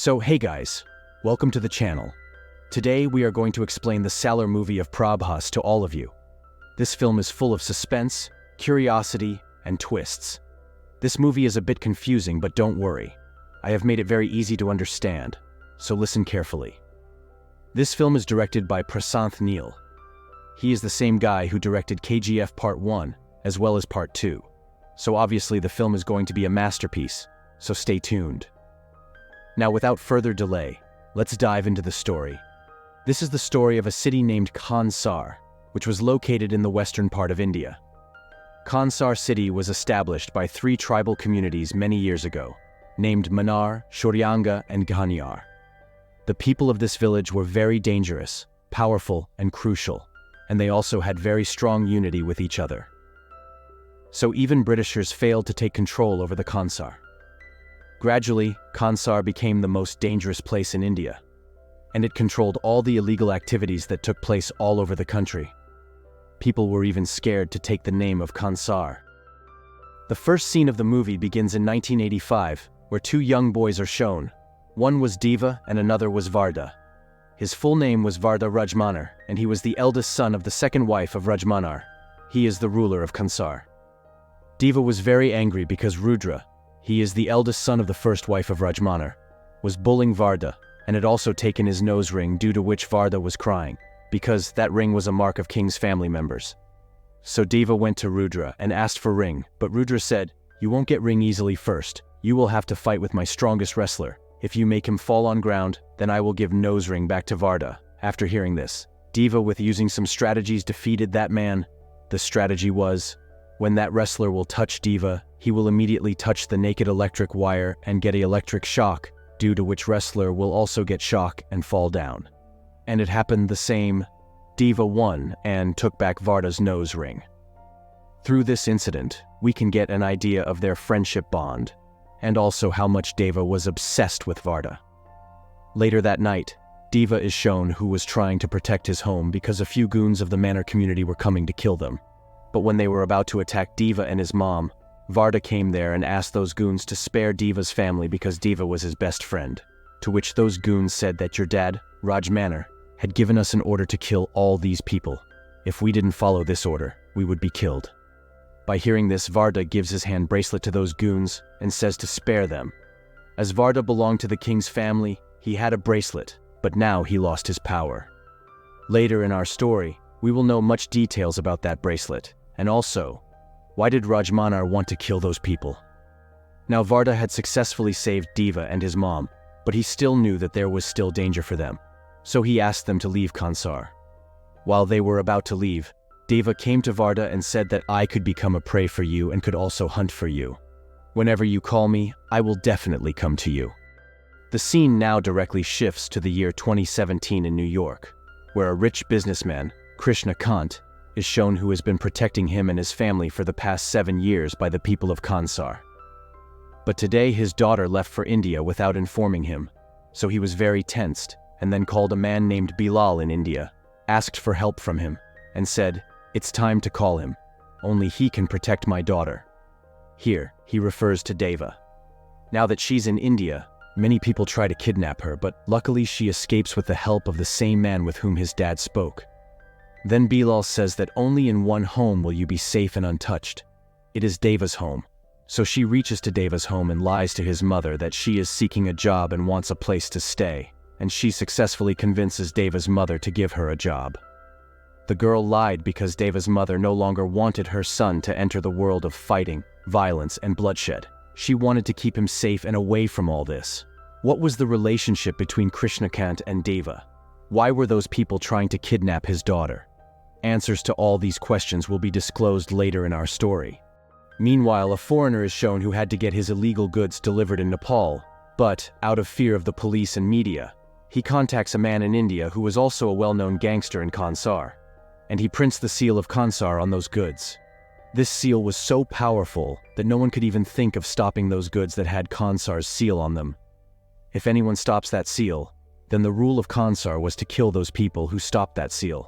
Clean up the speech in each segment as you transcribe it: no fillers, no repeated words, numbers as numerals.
So hey guys, welcome to the channel. Today we are going to explain the Sallar movie of Prabhas to all of you. This film is full of suspense, curiosity, and twists. This movie is a bit confusing, but don't worry. I have made it very easy to understand, so listen carefully. This film is directed by Prashanth Neel. He is the same guy who directed KGF Part 1 as well as Part 2. So obviously the film is going to be a masterpiece, so stay tuned. Now without further delay, let's dive into the story. This is the story of a city named Kansar, which was located in the western part of India. Kansar city was established by three tribal communities many years ago, named Manar, Shouryaanga, and Ganyar. The people of this village were very dangerous, powerful, and crucial, and they also had very strong unity with each other. So even Britishers failed to take control over the Kansar. Gradually, Kansar became the most dangerous place in India, and it controlled all the illegal activities that took place all over the country. People were even scared to take the name of Kansar. The first scene of the movie begins in 1985, where two young boys are shown. One was Deva and another was Varda. His full name was Varda Rajmanar, and he was the eldest son of the second wife of Rajmanar. He is the ruler of Kansar. Deva was very angry because Rudra, he is the eldest son of the first wife of Rajmanar, was bullying Varda and had also taken his nose ring, due to which Varda was crying, because that ring was a mark of king's family members. So Deva went to Rudra and asked for ring, but Rudra said, "You won't get ring easily first. You will have to fight with my strongest wrestler. If you make him fall on ground, then I will give nose ring back to Varda." After hearing this, Deva, with using some strategies, defeated that man. The strategy was, when that wrestler will touch Deva, he will immediately touch the naked electric wire and get an electric shock, due to which wrestler will also get shock and fall down. And it happened the same. Deva won and took back Varda's nose ring. Through this incident, we can get an idea of their friendship bond, and also how much Deva was obsessed with Varda. Later that night, Deva is shown who was trying to protect his home because a few goons of the Manor community were coming to kill them. But when they were about to attack Deva and his mom, Varda came there and asked those goons to spare Deva's family because Deva was his best friend, to which those goons said that your dad, Rajmanar, had given us an order to kill all these people. If we didn't follow this order, we would be killed. By hearing this, Varda gives his hand bracelet to those goons and says to spare them. As Varda belonged to the king's family, he had a bracelet, but now he lost his power. Later in our story, we will know much details about that bracelet, and also, why did Rajmanar want to kill those people? Now Varda had successfully saved Deva and his mom, but he still knew that there was still danger for them, so he asked them to leave Kansar. While they were about to leave, Deva came to Varda and said that I could become a prey for you and could also hunt for you. Whenever you call me, I will definitely come to you. The scene now directly shifts to the year 2017 in New York, where a rich businessman, Krishna Kant, is shown who has been protecting him and his family for the past 7 years by the people of Kansar. But today his daughter left for India without informing him, so he was very tensed and then called a man named Bilal in India, asked for help from him, and said, "It's time to call him. Only he can protect my daughter." Here, he refers to Deva. Now that she's in India, many people try to kidnap her, but luckily she escapes with the help of the same man with whom his dad spoke. Then Bilal says that only in one home will you be safe and untouched. It is Deva's home. So she reaches to Deva's home and lies to his mother that she is seeking a job and wants a place to stay, and she successfully convinces Deva's mother to give her a job. The girl lied because Deva's mother no longer wanted her son to enter the world of fighting, violence, and bloodshed. She wanted to keep him safe and away from all this. What was the relationship between Krishnakant and Deva? Why were those people trying to kidnap his daughter? Answers to all these questions will be disclosed later in our story. Meanwhile, a foreigner is shown who had to get his illegal goods delivered in Nepal, but, out of fear of the police and media, he contacts a man in India who was also a well-known gangster in Kansar, and he prints the seal of Kansar on those goods. This seal was so powerful that no one could even think of stopping those goods that had Kansar's seal on them. If anyone stops that seal, then the rule of Kansar was to kill those people who stopped that seal.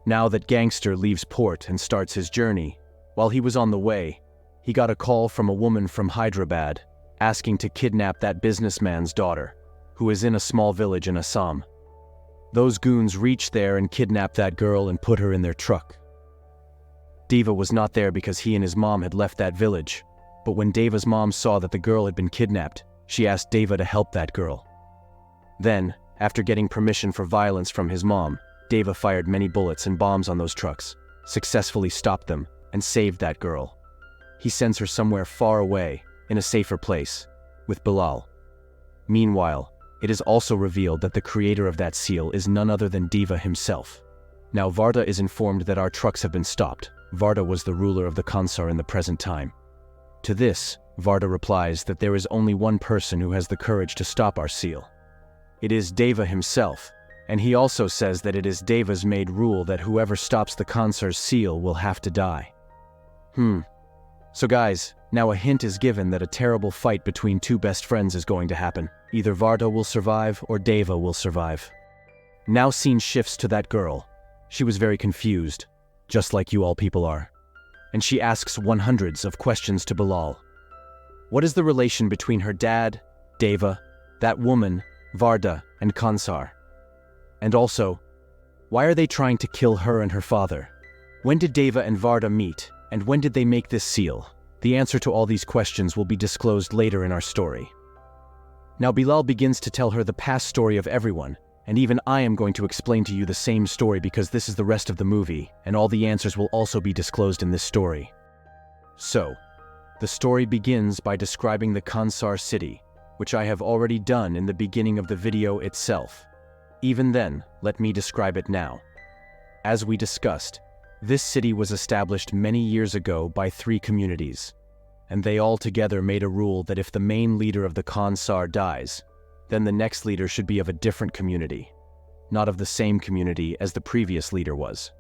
Now that gangster leaves port and starts his journey, while he was on the way, he got a call from a woman from Hyderabad asking to kidnap that businessman's daughter. who is in a small village in Assam. Those goons reach there and kidnap that girl and put her in their truck. Deva was not there because he and his mom had left that village, but when Deva's mom saw that the girl had been kidnapped, she asked Deva to help that girl. Then, after getting permission for violence from his mom, Deva fired many bullets and bombs on those trucks, successfully stopped them, and saved that girl. He sends her somewhere far away, in a safer place, with Bilal. Meanwhile, it is also revealed that the creator of that seal is none other than Deva himself. Now Varda is informed that our trucks have been stopped. Varda was the ruler of the Kansar in the present time. To this, Varda replies that there is only one person who has the courage to stop our seal. It is Deva himself, and he also says that it is Deva's made rule that whoever stops the Kansar's seal will have to die. So guys, now a hint is given that a terrible fight between two best friends is going to happen. Either Varda will survive or Deva will survive. Now scene shifts to that girl. She was very confused, just like you all people are. And she asks hundreds of questions to Bilal. What is the relation between her dad, Deva, that woman, Varda, and Kansar? And also, why are they trying to kill her and her father? When did Deva and Varda meet, and when did they make this seal? The answer to all these questions will be disclosed later in our story. Now Bilal begins to tell her the past story of everyone, and even I am going to explain to you the same story because this is the rest of the movie, and all the answers will also be disclosed in this story. So, the story begins by describing the Kansar city, which I have already done in the beginning of the video itself. Even then, let me describe it now. As we discussed, this city was established many years ago by 3 communities, and they all together made a rule that if the main leader of the Kansar dies, then the next leader should be of a different community, not of the same community as the previous leader was.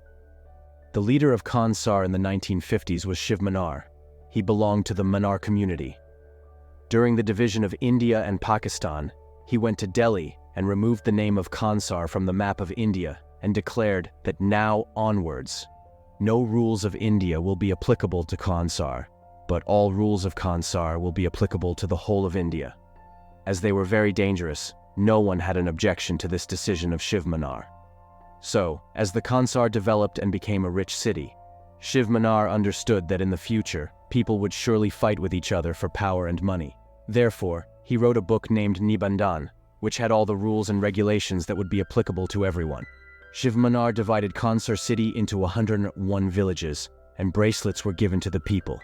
The leader of Kansar in the 1950s was Shiv Manar. He belonged to the Manar community. During the division of India and Pakistan, he went to Delhi and removed the name of Kansar from the map of India and declared that now onwards, no rules of India will be applicable to Kansar, but all rules of Kansar will be applicable to the whole of India. As they were very dangerous, no one had an objection to this decision of Shiv Manar. So, as the Kansar developed and became a rich city, Shiv Manar understood that in the future, people would surely fight with each other for power and money. Therefore, he wrote a book named Nibandan, which had all the rules and regulations that would be applicable to everyone. Shiv Manar divided Kansar city into 101 villages, and bracelets were given to the people.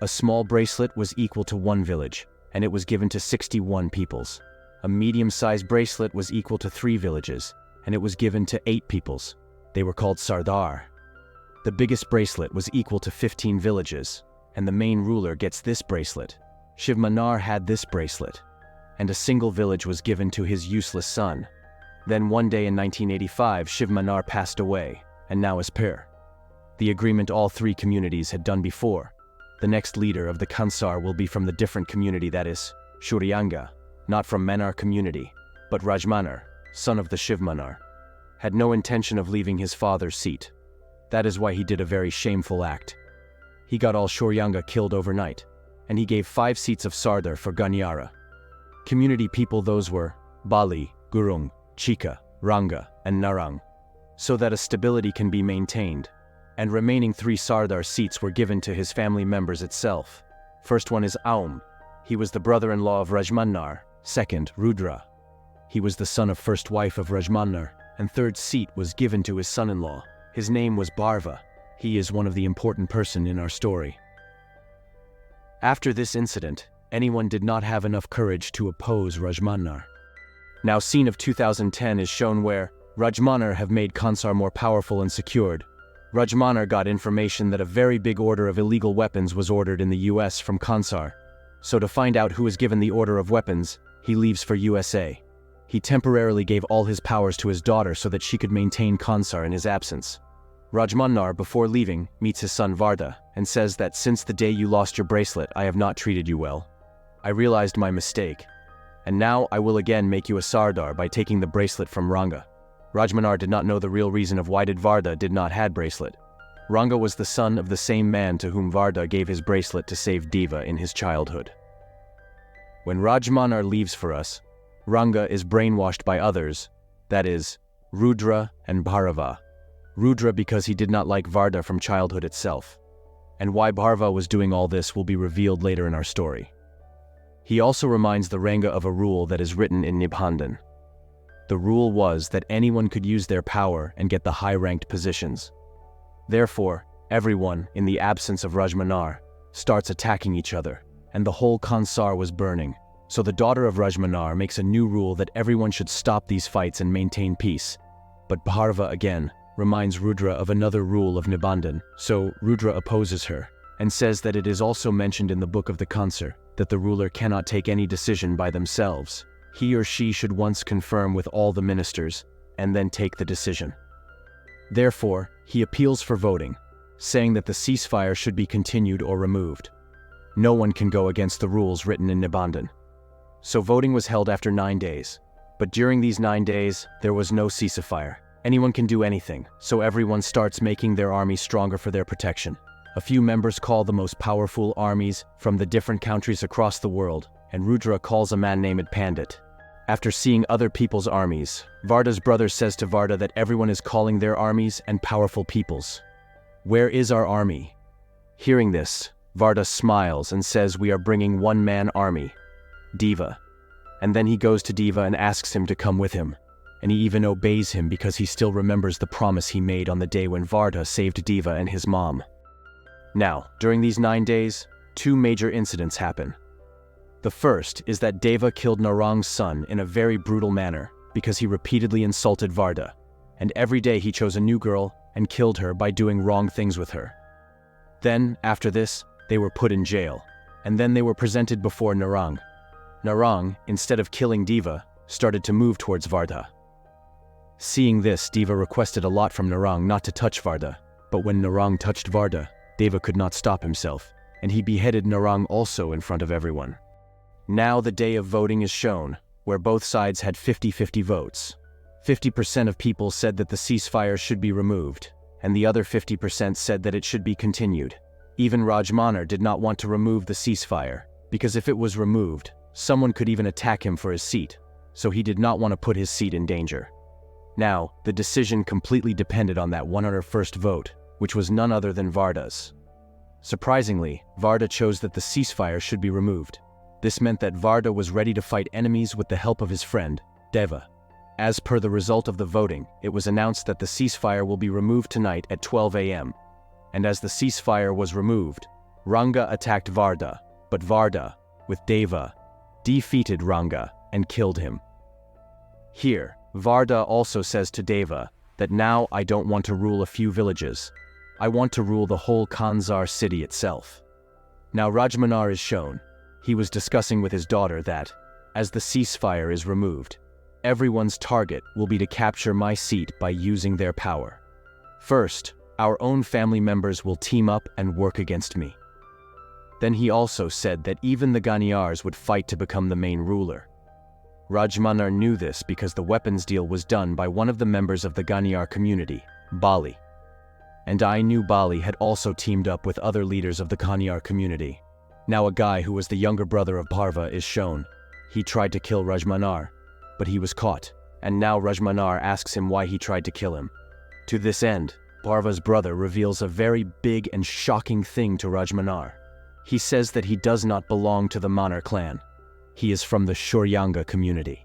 A small bracelet was equal to 1 village, and it was given to 61 peoples. A medium-sized bracelet was equal to 3 villages, and it was given to 8 peoples. They were called Sardar. The biggest bracelet was equal to 15 villages, and the main ruler gets this bracelet. Shiv Manar had this bracelet, and a single village was given to his useless son. Then one day in 1985, Shiv Manar passed away, and now is pair. The agreement all 3 communities had done before. The next leader of the Kansar will be from the different community, that is, Shouryaanga, not from Manar community, but Rajmanar, son of the Shiv Manar, had no intention of leaving his father's seat. That is why he did a very shameful act. He got all Shouryaanga killed overnight, and he gave 5 seats of Sardar for Ganyara. Community people, those were Bali, Gurung, Chika, Ranga, and Narang, so that a stability can be maintained, and remaining 3 Sardar seats were given to his family members itself. First one is Aum. He was the brother-in-law of Rajmanar. Second, Rudra. He was the son of first wife of Rajmanar, and third seat was given to his son-in-law. His name was Barva. He is one of the important person in our story. After this incident, anyone did not have enough courage to oppose Rajmanar. Now scene of 2010 is shown where Rajmanar have made Kansar more powerful and secured. Rajmanar got information that a very big order of illegal weapons was ordered in the US from Kansar. So to find out who is given the order of weapons, he leaves for USA. He temporarily gave all his powers to his daughter so that she could maintain Kansar in his absence. Rajmanar, before leaving, meets his son Varda and says that since the day you lost your bracelet, I have not treated you well. I realized my mistake, and now I will again make you a Sardar by taking the bracelet from Ranga. Rajmanar did not know the real reason of why Varda did not had bracelet. Ranga was the son of the same man to whom Varda gave his bracelet to save Deva in his childhood. When Rajmanar leaves for us, Ranga is brainwashed by others, that is, Rudra and Bharava. Rudra because he did not like Varda from childhood itself. And why Bharava was doing all this will be revealed later in our story. He also reminds the Ranga of a rule that is written in Nibhandan. The rule was that anyone could use their power and get the high-ranked positions. Therefore, everyone, in the absence of Rajmanar, starts attacking each other, and the whole Kansar was burning. So the daughter of Rajmanar makes a new rule that everyone should stop these fights and maintain peace. But Bharava again reminds Rudra of another rule of Nibhandan, so Rudra opposes her, and says that it is also mentioned in the book of the Kansar that the ruler cannot take any decision by themselves. He or she should once confirm with all the ministers, and then take the decision. Therefore, he appeals for voting, saying that the ceasefire should be continued or removed. No one can go against the rules written in Nibhandan. So voting was held after 9 days. But during these 9 days, there was no ceasefire. Anyone can do anything, so everyone starts making their army stronger for their protection. A few members call the most powerful armies from the different countries across the world, and Rudra calls a man named Pandit. After seeing other people's armies, Varda's brother says to Varda that everyone is calling their armies and powerful peoples. Where is our army? Hearing this, Varda smiles and says we are bringing one-man army, Deva. And then he goes to Deva and asks him to come with him. And he even obeys him because he still remembers the promise he made on the day when Varda saved Deva and his mom. Now, during these 9 days, 2 major incidents happen. The first is that Deva killed Narang's son in a very brutal manner because he repeatedly insulted Varda, and every day he chose a new girl and killed her by doing wrong things with her. Then, after this, they were put in jail, and then they were presented before Narang. Narang, instead of killing Deva, started to move towards Varda. Seeing this, Deva requested a lot from Narang not to touch Varda, but when Narang touched Varda, Deva could not stop himself, and he beheaded Narang also in front of everyone. Now the day of voting is shown, where both sides had 50-50 votes. 50% of people said that the ceasefire should be removed, and the other 50% said that it should be continued. Even Rajmanar did not want to remove the ceasefire, because if it was removed, someone could even attack him for his seat, so he did not want to put his seat in danger. Now, the decision completely depended on that 101st vote, which was none other than Varda's. Surprisingly, Varda chose that the ceasefire should be removed. This meant that Varda was ready to fight enemies with the help of his friend, Deva. As per the result of the voting, it was announced that the ceasefire will be removed tonight at 12 a.m. And as the ceasefire was removed, Ranga attacked Varda, but Varda, with Deva, defeated Ranga and killed him. Here, Varda also says to Deva that now I don't want to rule a few villages. I want to rule the whole Kansar city itself. Now Rajmanar is shown. He was discussing with his daughter that, as the ceasefire is removed, everyone's target will be to capture my seat by using their power. First, our own family members will team up and work against me. Then he also said that even the Ganiyars would fight to become the main ruler. Rajmanar knew this because the weapons deal was done by one of the members of the Ganiyar community, Bali. And I knew Bali had also teamed up with other leaders of the Ganiyar community. Now a guy who was the younger brother of Parva is shown. He tried to kill Rajmanar, but he was caught, and now Rajmanar asks him why he tried to kill him. To this end, Parva's brother reveals a very big and shocking thing to Rajmanar. He says that he does not belong to the Manar clan. He is from the Shouryaanga community.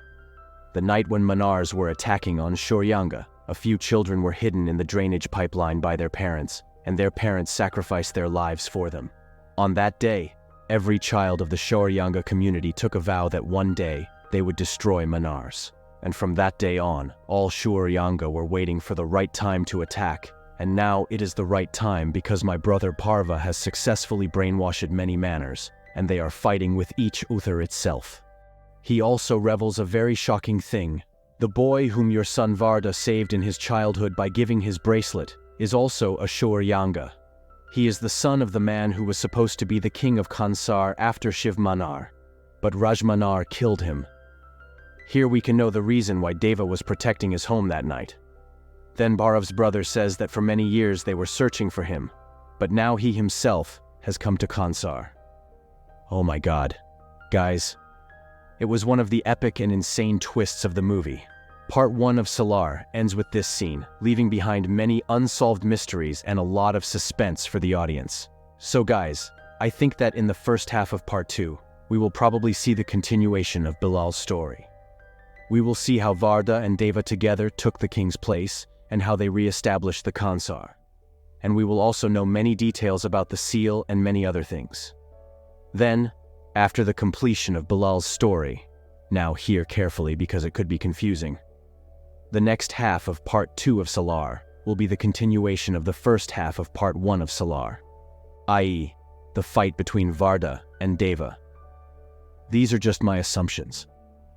The night when Manars were attacking on Shouryaanga, a few children were hidden in the drainage pipeline by their parents, and their parents sacrificed their lives for them. On that day, every child of the Shouryaanga community took a vow that one day they would destroy Manars. And from that day on, all Shouryaanga were waiting for the right time to attack, and now it is the right time because my brother Parva has successfully brainwashed many Manars, and they are fighting with each Uthar itself. He also revels a very shocking thing. The boy whom your son Varda saved in his childhood by giving his bracelet is also a Shouryaanga. He is the son of the man who was supposed to be the king of Kansar after Shiv Manar, but Rajmanar killed him. Here we can know the reason why Deva was protecting his home that night. Then Bhairav's brother says that for many years they were searching for him, but now he himself has come to Kansar. Oh my God. Guys, It was one of the epic and insane twists of the movie. Part 1 of Sallar ends with this scene, leaving behind many unsolved mysteries and a lot of suspense for the audience. So guys, I think that in the first half of Part 2, we will probably see the continuation of Bilal's story. We will see how Varda and Deva together took the king's place and how they re-established the Kansar. And we will also know many details about the seal and many other things. Then, after the completion of Bilal's story, now hear carefully because it could be confusing, the next half of Part 2 of Sallar will be the continuation of the first half of Part 1 of Sallar, i.e., the fight between Varda and Deva. These are just my assumptions.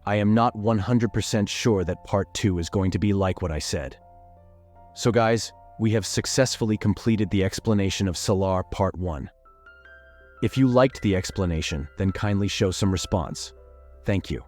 I am not 100% sure that Part 2 is going to be like what I said. So guys, we have successfully completed the explanation of Sallar Part 1. If you liked the explanation, then kindly show some response. Thank you.